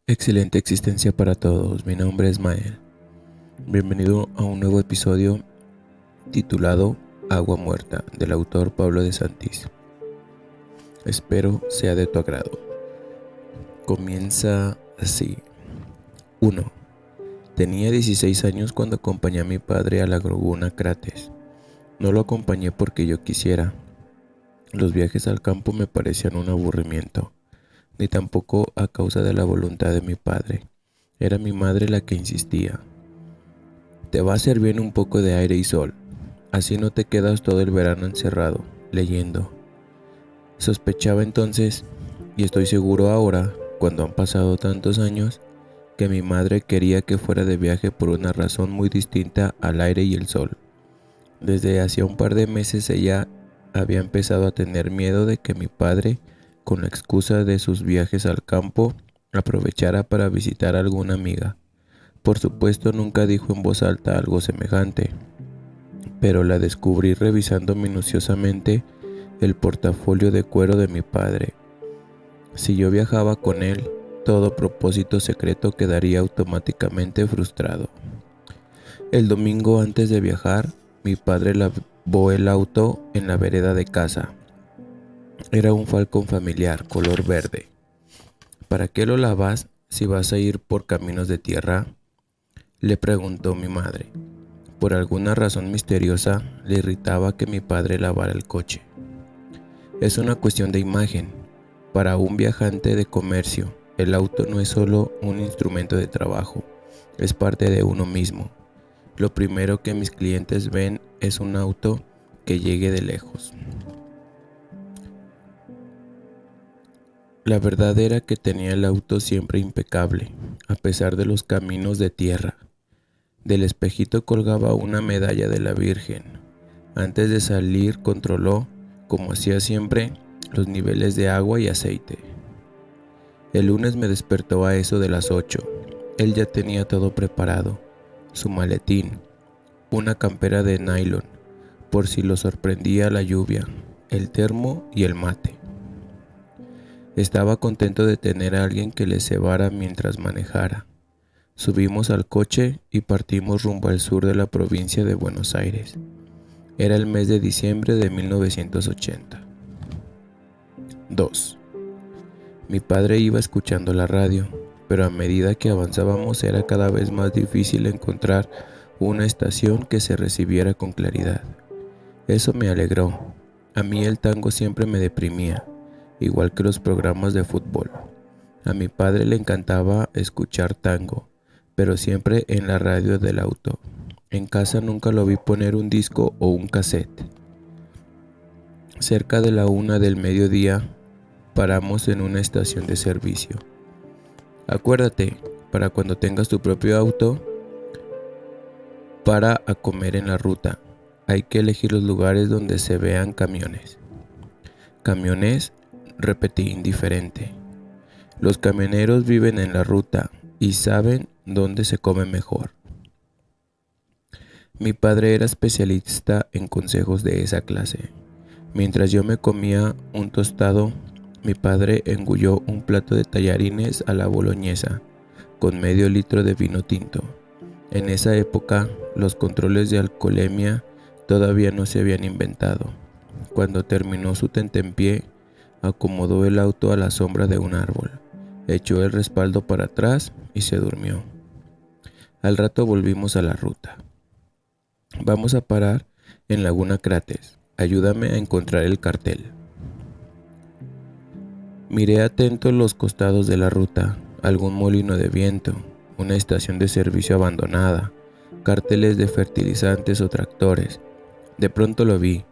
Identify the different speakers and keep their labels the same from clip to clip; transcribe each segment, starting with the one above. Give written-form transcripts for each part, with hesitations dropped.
Speaker 1: Excelente existencia para todos, mi nombre es Mael. Bienvenido a un nuevo episodio titulado Agua Muerta, del autor Pablo de Santís. Espero sea de tu agrado. Comienza así. 1. Tenía 16 años cuando acompañé a mi padre a la Laguna Crates. No lo acompañé porque yo quisiera. Los viajes al campo me parecían un aburrimiento, ni tampoco a causa de la voluntad de mi padre. Era mi madre la que insistía. Te va a hacer bien un poco de aire y sol. Así no te quedas todo el verano encerrado, leyendo. Sospechaba entonces, y estoy seguro ahora, cuando han pasado tantos años, que mi madre quería que fuera de viaje por una razón muy distinta al aire y el sol. Desde hacía un par de meses ella había empezado a tener miedo de que mi padre, con la excusa de sus viajes al campo, aprovechara para visitar a alguna amiga. Por supuesto, nunca dijo en voz alta algo semejante, pero la descubrí revisando minuciosamente el portafolio de cuero de mi padre. Si yo viajaba con él, todo propósito secreto quedaría automáticamente frustrado. El domingo antes de viajar, mi padre lavó el auto en la vereda de casa. Era un Falcon familiar, color verde. ¿Para qué lo lavas si vas a ir por caminos de tierra?, le preguntó mi madre. Por alguna razón misteriosa, le irritaba que mi padre lavara el coche. Es una cuestión de imagen. Para un viajante de comercio, el auto no es solo un instrumento de trabajo, es parte de uno mismo. Lo primero que mis clientes ven es un auto que llegue de lejos. La verdad era que tenía el auto siempre impecable, a pesar de los caminos de tierra. Del espejito colgaba una medalla de la Virgen. Antes de salir controló, como hacía siempre, los niveles de agua y aceite. El lunes me despertó a eso de las 8. Él ya tenía todo preparado. Su maletín, una campera de nylon, por si lo sorprendía la lluvia, el termo y el mate. Estaba contento de tener a alguien que le cebara mientras manejara. Subimos al coche y partimos rumbo al sur de la provincia de Buenos Aires. Era el mes de diciembre de 1980. 2. Mi padre iba escuchando la radio, pero a medida que avanzábamos era cada vez más difícil encontrar una estación que se recibiera con claridad. Eso me alegró. A mí el tango siempre me deprimía, igual que los programas de fútbol. A mi padre le encantaba escuchar tango, pero siempre en la radio del auto. En casa nunca lo vi poner un disco o un cassette. Cerca de la 1 del mediodía, paramos en una estación de servicio. Acuérdate, para cuando tengas tu propio auto, para a comer en la ruta. Hay que elegir los lugares donde se vean camiones. ¿Camiones?, repetí indiferente. Los camioneros viven en la ruta y saben dónde se come mejor. Mi padre era especialista en consejos de esa clase. Mientras yo me comía un tostado, mi padre engulló un plato de tallarines a la boloñesa con medio litro de vino tinto. En esa época, los controles de alcoholemia todavía no se habían inventado. Cuando terminó su tentempié, acomodó el auto a la sombra de un árbol, echó el respaldo para atrás y se durmió. Al rato volvimos a la ruta. Vamos a parar en Laguna Crates. Ayúdame a encontrar el cartel. Miré atento los costados de la ruta, algún molino de viento, una estación de servicio abandonada, carteles de fertilizantes o tractores. De pronto lo vi,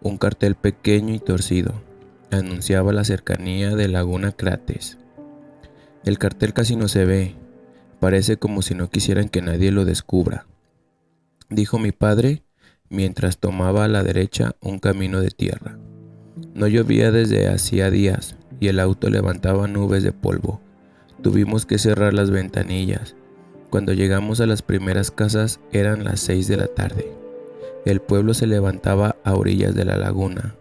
Speaker 1: un cartel pequeño y torcido. Anunciaba la cercanía de Laguna Crates. El cartel casi no se ve, parece como si no quisieran que nadie lo descubra, dijo mi padre mientras tomaba a la derecha un camino de tierra. No llovía desde hacía días y el auto levantaba nubes de polvo. Tuvimos que cerrar las ventanillas. Cuando llegamos a las primeras casas eran las 6 de la tarde. El pueblo se levantaba a orillas de la laguna.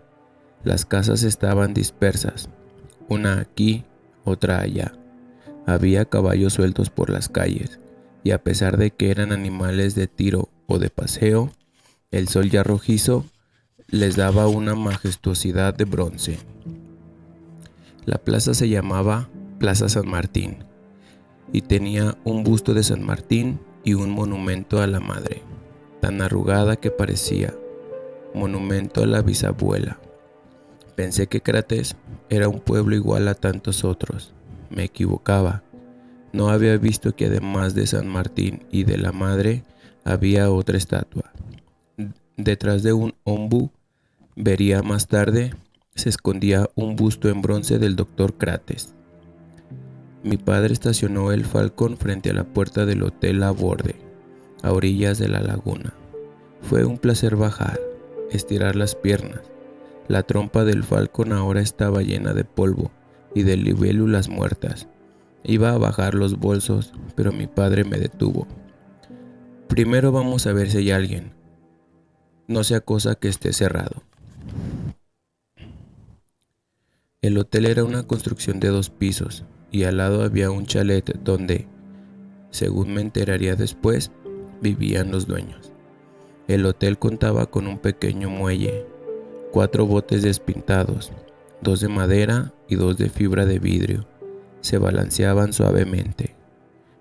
Speaker 1: Las casas estaban dispersas, una aquí, otra allá. Había caballos sueltos por las calles, y a pesar de que eran animales de tiro o de paseo, el sol ya rojizo les daba una majestuosidad de bronce. La plaza se llamaba Plaza San Martín y tenía un busto de San Martín y un monumento a la madre, tan arrugada que parecía monumento a la bisabuela. Pensé que Crates era un pueblo igual a tantos otros. Me equivocaba. No había visto que además de San Martín y de la madre había otra estatua. Detrás de un ombú, vería más tarde, se escondía un busto en bronce del doctor Crates. Mi padre estacionó el Falcon frente a la puerta del Hotel Laborde, a orillas de la laguna. Fue un placer bajar, estirar las piernas. La trompa del Falcon ahora estaba llena de polvo y de libélulas muertas. Iba a bajar los bolsos, pero mi padre me detuvo. Primero vamos a ver si hay alguien. No sea cosa que esté cerrado. El hotel era una construcción de 2 pisos y al lado había un chalet donde, según me enteraría después, vivían los dueños. El hotel contaba con un pequeño muelle, 4 botes despintados, 2 de madera y 2 de fibra de vidrio. Se balanceaban suavemente.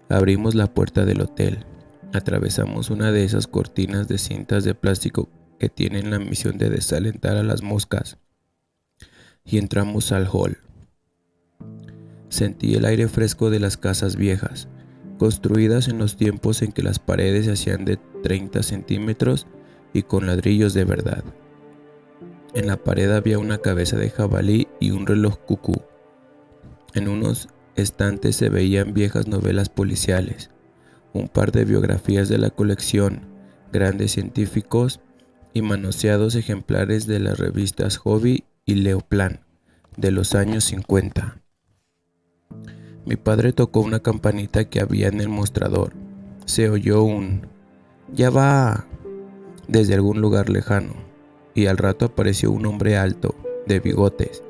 Speaker 1: Abrimos la puerta del hotel, atravesamos una de esas cortinas de cintas de plástico que tienen la misión de desalentar a las moscas, y entramos al hall. Sentí el aire fresco de las casas viejas, construidas en los tiempos en que las paredes se hacían de 30 centímetros y con ladrillos de verdad. En la pared había una cabeza de jabalí y un reloj cucú. En unos estantes se veían viejas novelas policiales, un par de biografías de la colección, grandes científicos y manoseados ejemplares de las revistas Hobby y Leoplan de los años 50. Mi padre tocó una campanita que había en el mostrador. Se oyó un «¡Ya va!» desde algún lugar lejano, y al rato apareció un hombre alto, de bigotes.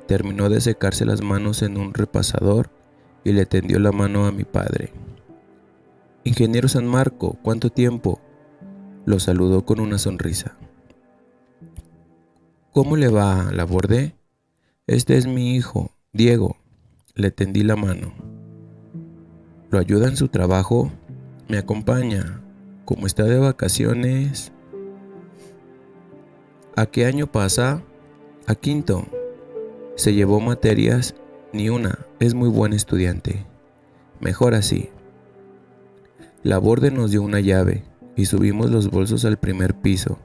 Speaker 1: Terminó de secarse las manos en un repasador y le tendió la mano a mi padre. «Ingeniero San Marco, ¿cuánto tiempo?», lo saludó con una sonrisa. «¿Cómo le va, Laborde? Este es mi hijo, Diego». Le tendí la mano. «¿Lo ayuda en su trabajo? ¿Me acompaña? Como está de vacaciones?» «¿A qué año pasa?» «A quinto. Se llevó materias, ni una, es muy buen estudiante. Mejor así». Laborde nos dio una llave y subimos los bolsos al primer piso.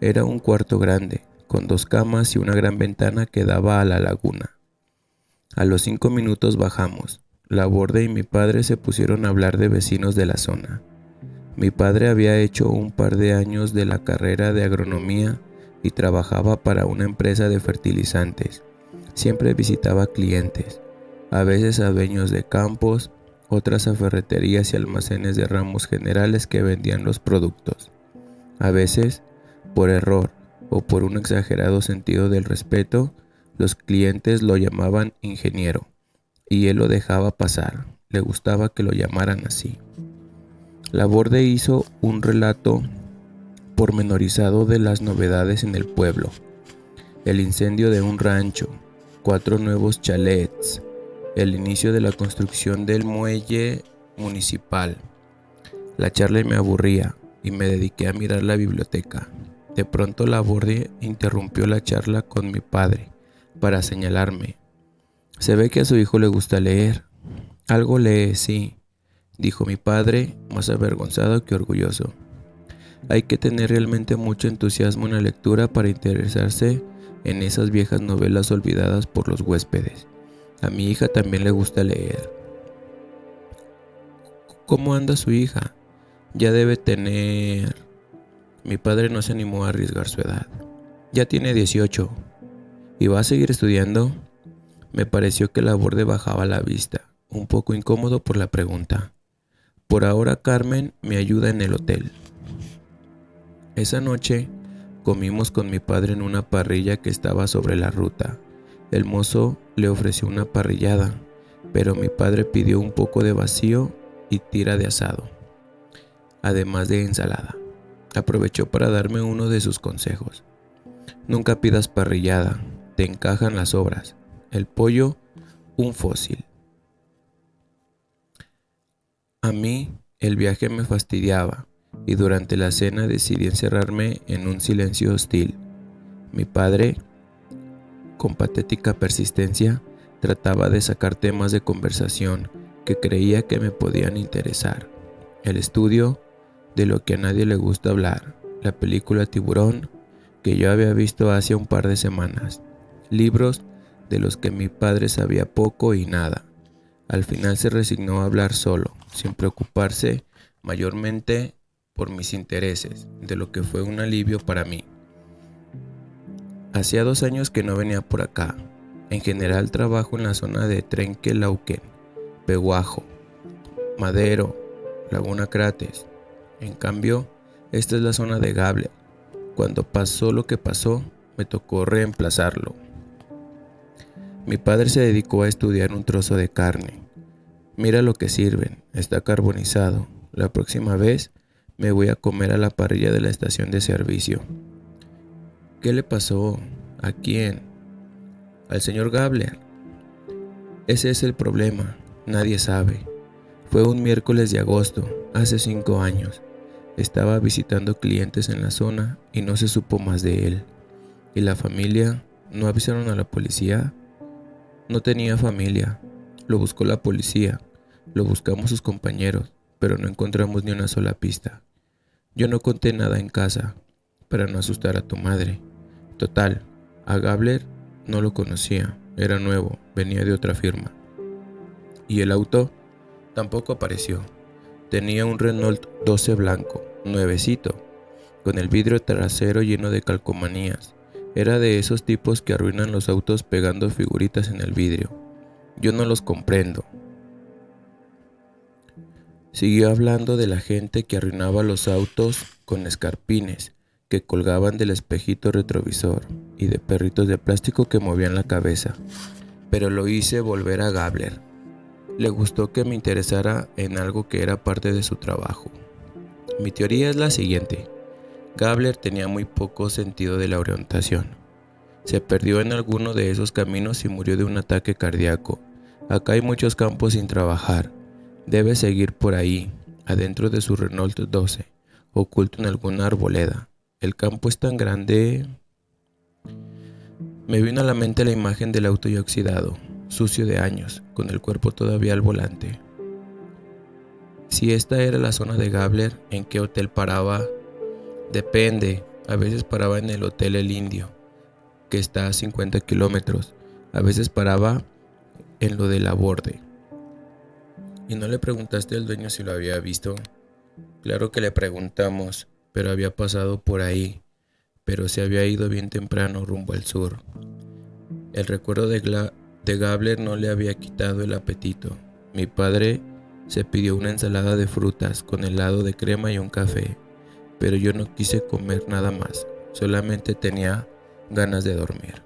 Speaker 1: Era un cuarto grande, con 2 camas y una gran ventana que daba a la laguna. A los 5 minutos bajamos. Laborde y mi padre se pusieron a hablar de vecinos de la zona. Mi padre había hecho un par de años de la carrera de agronomía y trabajaba para una empresa de fertilizantes. Siempre visitaba clientes, a veces a dueños de campos, otras a ferreterías y almacenes de ramos generales que vendían los productos. A veces, por error o por un exagerado sentido del respeto, los clientes lo llamaban ingeniero, y él lo dejaba pasar. Le gustaba que lo llamaran así. Laborde hizo un relato pormenorizado de las novedades en el pueblo: el incendio de un rancho, 4 nuevos chalets, el inicio de la construcción del muelle municipal. La charla me aburría y me dediqué a mirar la biblioteca. De pronto Laborde interrumpió la charla con mi padre para señalarme. «Se ve que a su hijo le gusta leer». «Algo lee, sí», dijo mi padre, más avergonzado que orgulloso. Hay que tener realmente mucho entusiasmo en la lectura para interesarse en esas viejas novelas olvidadas por los huéspedes. A mi hija también le gusta leer». «¿Cómo anda su hija? Ya debe tener...». Mi padre no se animó a arriesgar su edad. «Ya tiene 18. ¿Y va a seguir estudiando?». Me pareció que Laborde bajaba la vista, un poco incómodo por la pregunta. «Por ahora Carmen me ayuda en el hotel». Esa noche comimos con mi padre en una parrilla que estaba sobre la ruta. El mozo le ofreció una parrillada pero mi padre pidió un poco de vacío y tira de asado, además de ensalada. Aprovechó para darme uno de sus consejos: nunca pidas parrillada, te encajan las sobras. El pollo, un fósil. A mí el viaje me fastidiaba y durante la cena decidí encerrarme en un silencio hostil. Mi padre, con patética persistencia, trataba de sacar temas de conversación que creía que me podían interesar: el estudio de lo que a nadie le gusta hablar, la película Tiburón que yo había visto hace un par de semanas, libros de los que mi padre sabía poco y nada. Al final se resignó a hablar solo, sin preocuparse mayormente por mis intereses, de lo que fue un alivio para mí. Hacía 2 años que no venía por acá. En general trabajo en la zona de Trenquelauquen, Peguajo, Madero, Laguna Crates. En cambio, esta es la zona de Gabler. Cuando pasó lo que pasó, me tocó reemplazarlo. Mi padre se dedicó a estudiar un trozo de carne. Mira lo que sirven, está carbonizado. La próxima vez me voy a comer a la parrilla de la estación de servicio. ¿Qué le pasó? ¿A quién? Al señor Gabler. Ese es el problema, nadie sabe. Fue un miércoles de agosto, hace 5 años. Estaba visitando clientes en la zona y no se supo más de él. ¿Y la familia? ¿No avisaron a la policía? No tenía familia. Lo buscó la policía. Lo buscamos sus compañeros, pero no encontramos ni una sola pista. Yo no conté nada en casa, para no asustar a tu madre. Total, a Gabler no lo conocía, era nuevo, venía de otra firma. Y el auto tampoco apareció. Tenía un Renault 12 blanco, nuevecito, con el vidrio trasero lleno de calcomanías. Era de esos tipos que arruinan los autos pegando figuritas en el vidrio. Yo no los comprendo. Siguió hablando de la gente que arruinaba los autos con escarpines que colgaban del espejito retrovisor y de perritos de plástico que movían la cabeza. Pero lo hice volver a Gabler. Le gustó que me interesara en algo que era parte de su trabajo. Mi teoría es la siguiente: Gabler tenía muy poco sentido de la orientación. Se perdió en alguno de esos caminos y murió de un ataque cardíaco. Acá hay muchos campos sin trabajar. Debe seguir por ahí, adentro de su Renault 12, oculto en alguna arboleda. El campo es tan grande. Me vino a la mente la imagen del auto ya oxidado, sucio de años, con el cuerpo todavía al volante. Si esta era la zona de Gabler, ¿en qué hotel paraba? Depende, a veces paraba en el Hotel El Indio, que está a 50 kilómetros. A veces paraba en lo de Laborde. ¿Y no le preguntaste al dueño si lo había visto? Claro que le preguntamos, pero había pasado por ahí, pero se había ido bien temprano rumbo al sur. El recuerdo de Gabler no le había quitado el apetito. Mi padre se pidió una ensalada de frutas con helado de crema y un café, pero yo no quise comer nada más, solamente tenía ganas de dormir.